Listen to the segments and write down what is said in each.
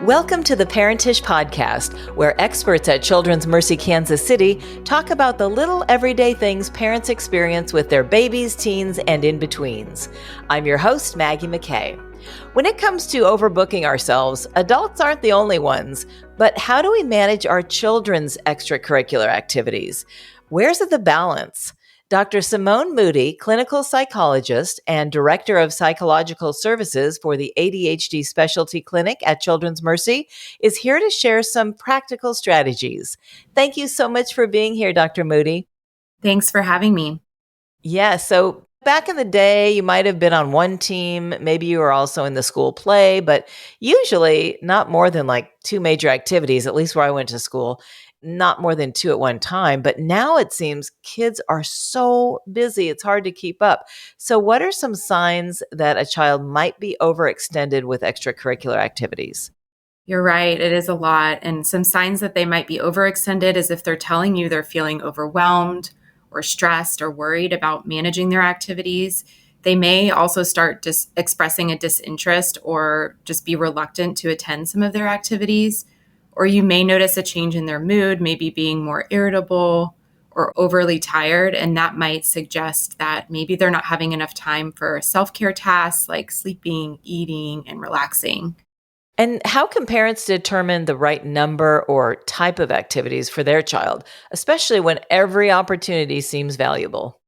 Welcome to the Parentish Podcast, where experts at Children's Mercy Kansas City talk about the little everyday things parents experience with their babies, teens, and in-betweens. I'm your host, Maggie McKay. When it comes to overbooking ourselves, adults aren't the only ones. But how do we manage our children's extracurricular activities? Where's the balance? Dr. Simone Moody, clinical psychologist and director of psychological services for the ADHD specialty clinic at Children's Mercy, is here to share some practical strategies. Thank you so much for being here, Dr. Moody. Thanks for having me. Yeah, so back in the day, you might have been on one team. Maybe you were also in the school play, but usually not more than like two major activities, at least where I went to school. Not more than two at one time. But now it seems kids are so busy, it's hard to keep up. So what are some signs that a child might be overextended with extracurricular activities? You're right. It is a lot. And some signs that they might be overextended is if they're telling you they're feeling overwhelmed or stressed or worried about managing their activities. They may also start expressing a disinterest or just be reluctant to attend some of their activities. Or you may notice a change in their mood, maybe being more irritable or overly tired. And that might suggest that maybe they're not having enough time for self-care tasks like sleeping, eating, and relaxing. And how can parents determine the right number or type of activities for their child, especially when every opportunity seems valuable?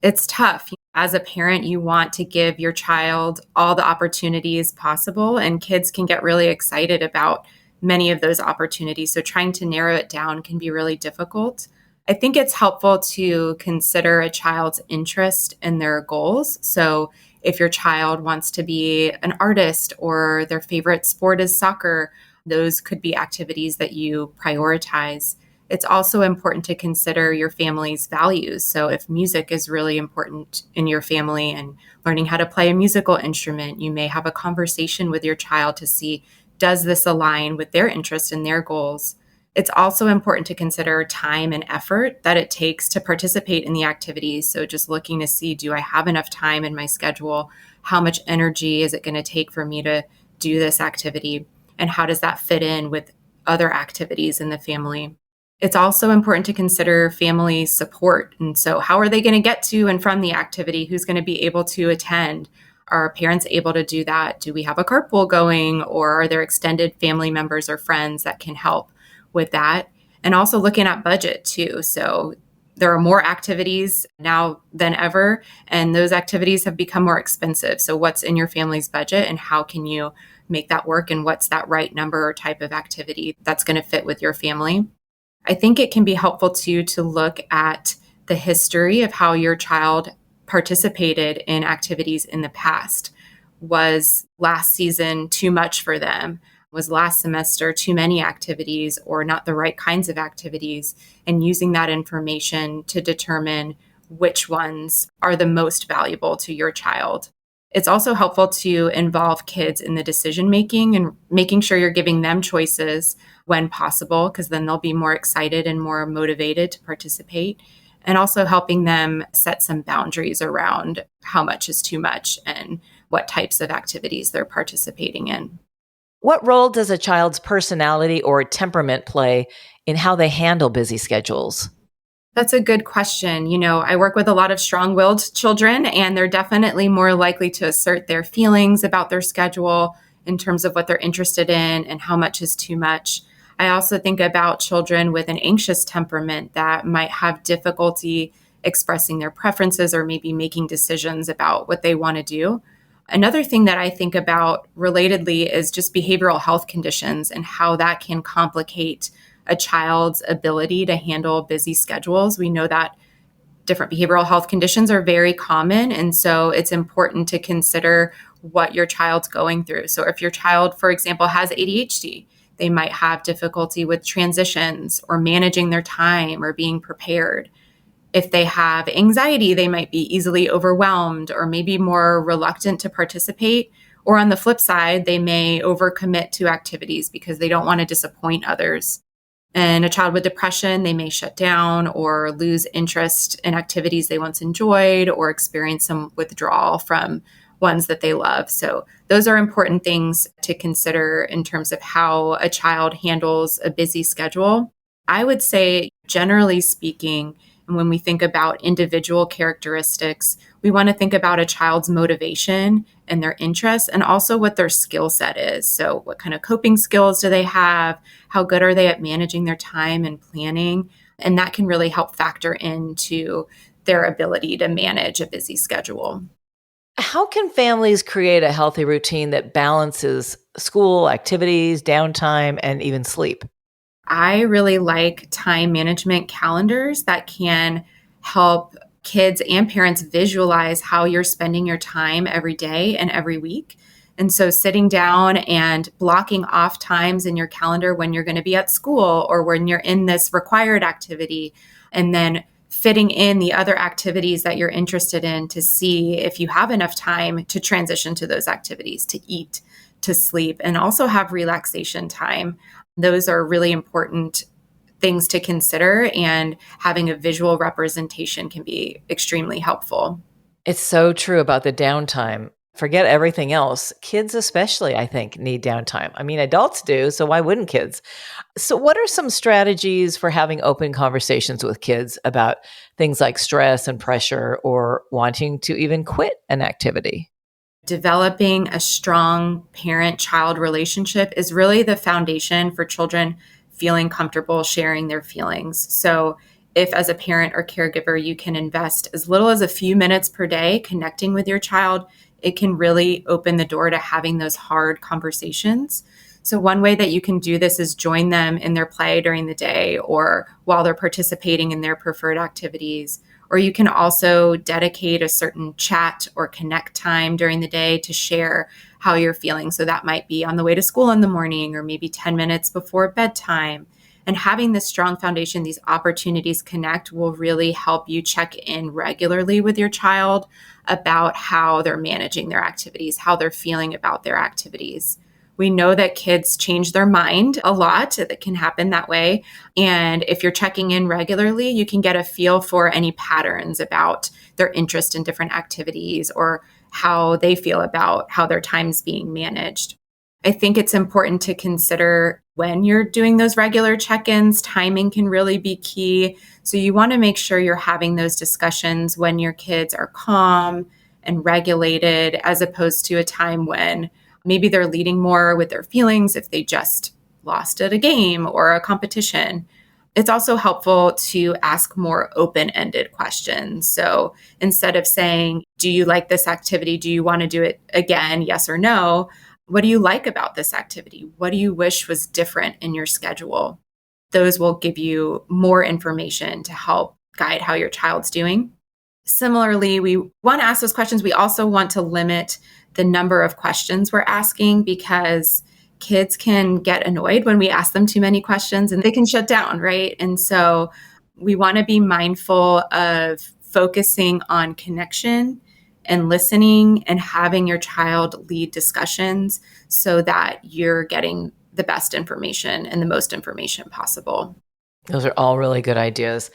It's tough. As a parent, you want to give your child all the opportunities possible, and kids can get really excited about many of those opportunities. So trying to narrow it down can be really difficult. I think it's helpful to consider a child's interest and their goals. So if your child wants to be an artist or their favorite sport is soccer, those could be activities that you prioritize. It's also important to consider your family's values. So if music is really important in your family and learning how to play a musical instrument, you may have a conversation with your child to see, does this align with their interest and their goals? It's also important to consider time and effort that it takes to participate in the activities. So just looking to see, do I have enough time in my schedule? How much energy is it going to take for me to do this activity? And how does that fit in with other activities in the family? It's also important to consider family support. And so how are they going to get to and from the activity? Who's going to be able to attend? Are parents able to do that? Do we have a carpool going, or are there extended family members or friends that can help with that? And also looking at budget too. So there are more activities now than ever, and those activities have become more expensive. So what's in your family's budget and how can you make that work? And what's that right number or type of activity that's going to fit with your family? I think it can be helpful too to look at the history of how your child participated in activities in the past. Was last season too much for them? Was last semester too many activities or not the right kinds of activities? And using that information to determine which ones are the most valuable to your child. It's also helpful to involve kids in the decision making and making sure you're giving them choices when possible, because then they'll be more excited and more motivated to participate. And also helping them set some boundaries around how much is too much and what types of activities they're participating in. What role does a child's personality or temperament play in how they handle busy schedules? That's a good question. I work with a lot of strong-willed children, and they're definitely more likely to assert their feelings about their schedule in terms of what they're interested in and how much is too much. I also think about children with an anxious temperament that might have difficulty expressing their preferences or maybe making decisions about what they want to do. Another thing that I think about relatedly is just behavioral health conditions and how that can complicate a child's ability to handle busy schedules. We know that different behavioral health conditions are very common, and so it's important to consider what your child's going through. So if your child, for example, has ADHD, they might have difficulty with transitions or managing their time or being prepared. If they have anxiety, they might be easily overwhelmed or maybe more reluctant to participate. Or on the flip side, they may overcommit to activities because they don't want to disappoint others. And a child with depression, they may shut down or lose interest in activities they once enjoyed or experience some withdrawal from ones that they love. So those are important things to consider in terms of how a child handles a busy schedule. I would say, generally speaking, and when we think about individual characteristics, we want to think about a child's motivation and their interests and also what their skill set is. So what kind of coping skills do they have? How good are they at managing their time and planning? And that can really help factor into their ability to manage a busy schedule. How can families create a healthy routine that balances school, activities, downtime, and even sleep? I really like time management calendars that can help kids and parents visualize how you're spending your time every day and every week. And so sitting down and blocking off times in your calendar when you're going to be at school or when you're in this required activity, and then fitting in the other activities that you're interested in to see if you have enough time to transition to those activities, to eat, to sleep, and also have relaxation time. Those are really important things to consider, and having a visual representation can be extremely helpful. It's so true about the downtime. Forget everything else. Kids, especially, I think, need downtime. I mean, adults do, so why wouldn't kids? So, what are some strategies for having open conversations with kids about things like stress and pressure or wanting to even quit an activity? Developing a strong parent-child relationship is really the foundation for children feeling comfortable sharing their feelings. So if as a parent or caregiver, you can invest as little as a few minutes per day connecting with your child, it can really open the door to having those hard conversations. So one way that you can do this is join them in their play during the day or while they're participating in their preferred activities. Or you can also dedicate a certain chat or connect time during the day to share how you're feeling. So that might be on the way to school in the morning or maybe 10 minutes before bedtime. And having this strong foundation, these opportunities connect will really help you check in regularly with your child about how they're managing their activities, how they're feeling about their activities. We know that kids change their mind a lot. That can happen that way. And if you're checking in regularly, you can get a feel for any patterns about their interest in different activities or how they feel about how their time's being managed. I think it's important to consider when you're doing those regular check-ins, timing can really be key. So you want to make sure you're having those discussions when your kids are calm and regulated, as opposed to a time when maybe they're leading more with their feelings if they just lost at a game or a competition. It's also helpful to ask more open-ended questions. So instead of saying, do you like this activity? Do you want to do it again? Yes or no? What do you like about this activity? What do you wish was different in your schedule? Those will give you more information to help guide how your child's doing. Similarly, we want to ask those questions. We also want to limit the number of questions we're asking because kids can get annoyed when we ask them too many questions and they can shut down, right? And so we want to be mindful of focusing on connection and listening and having your child lead discussions so that you're getting the best information and the most information possible. Those are all really good ideas.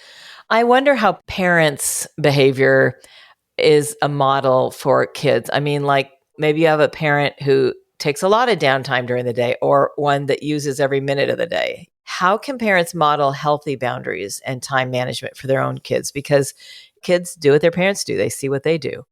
I wonder how parents' behavior is a model for kids. I mean, like maybe you have a parent who takes a lot of downtime during the day or one that uses every minute of the day. How can parents model healthy boundaries and time management for their own kids? Because kids do what their parents do. They see what they do.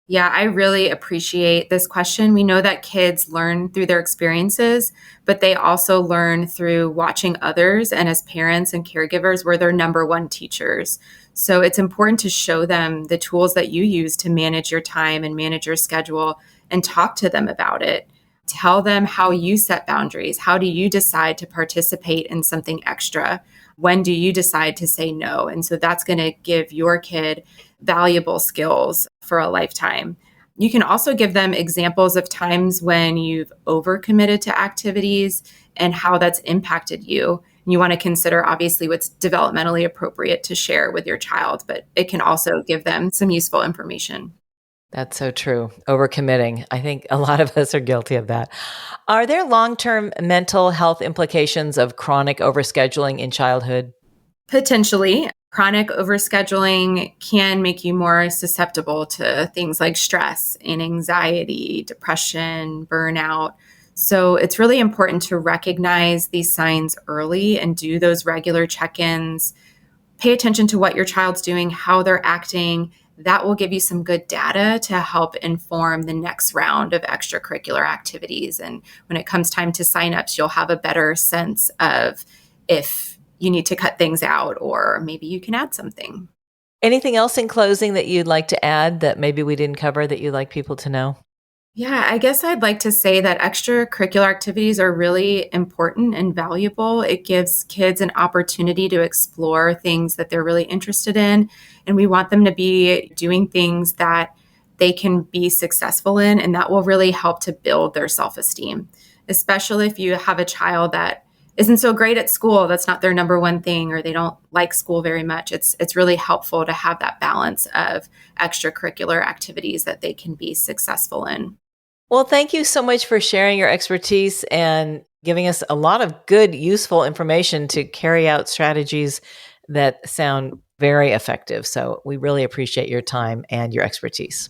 Yeah, I really appreciate this question. We know that kids learn through their experiences, but they also learn through watching others. And as parents and caregivers, we're their number one teachers. So it's important to show them the tools that you use to manage your time and manage your schedule and talk to them about it. Tell them how you set boundaries. How do you decide to participate in something extra? When do you decide to say no? And so that's going to give your kid valuable skills for a lifetime. You can also give them examples of times when you've overcommitted to activities and how that's impacted you. And you want to consider, obviously, what's developmentally appropriate to share with your child, but it can also give them some useful information. That's so true. Overcommitting. I think a lot of us are guilty of that. Are there long-term mental health implications of chronic overscheduling in childhood? Potentially. Chronic overscheduling can make you more susceptible to things like stress and anxiety, depression, burnout. So it's really important to recognize these signs early and do those regular check-ins. Pay attention to what your child's doing, how they're acting. That will give you some good data to help inform the next round of extracurricular activities. And when it comes time to signups, you'll have a better sense of if you need to cut things out or maybe you can add something. Anything else in closing that you'd like to add that maybe we didn't cover that you'd like people to know? Yeah, I guess I'd like to say that extracurricular activities are really important and valuable. It gives kids an opportunity to explore things that they're really interested in. And we want them to be doing things that they can be successful in. And that will really help to build their self-esteem, especially if you have a child that isn't so great at school. That's not their number one thing, or they don't like school very much. It's really helpful to have that balance of extracurricular activities that they can be successful in. Well, thank you so much for sharing your expertise and giving us a lot of good, useful information to carry out strategies that sound very effective. So we really appreciate your time and your expertise.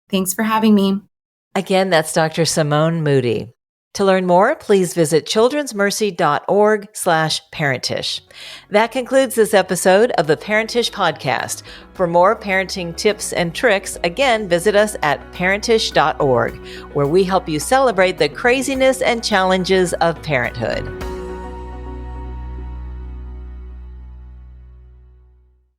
Thanks for having me. Again, that's Dr. Simone Moody. To learn more, please visit childrensmercy.org/parentish. That concludes this episode of the Parentish Podcast. For more parenting tips and tricks, again, visit us at parentish.org, where we help you celebrate the craziness and challenges of parenthood.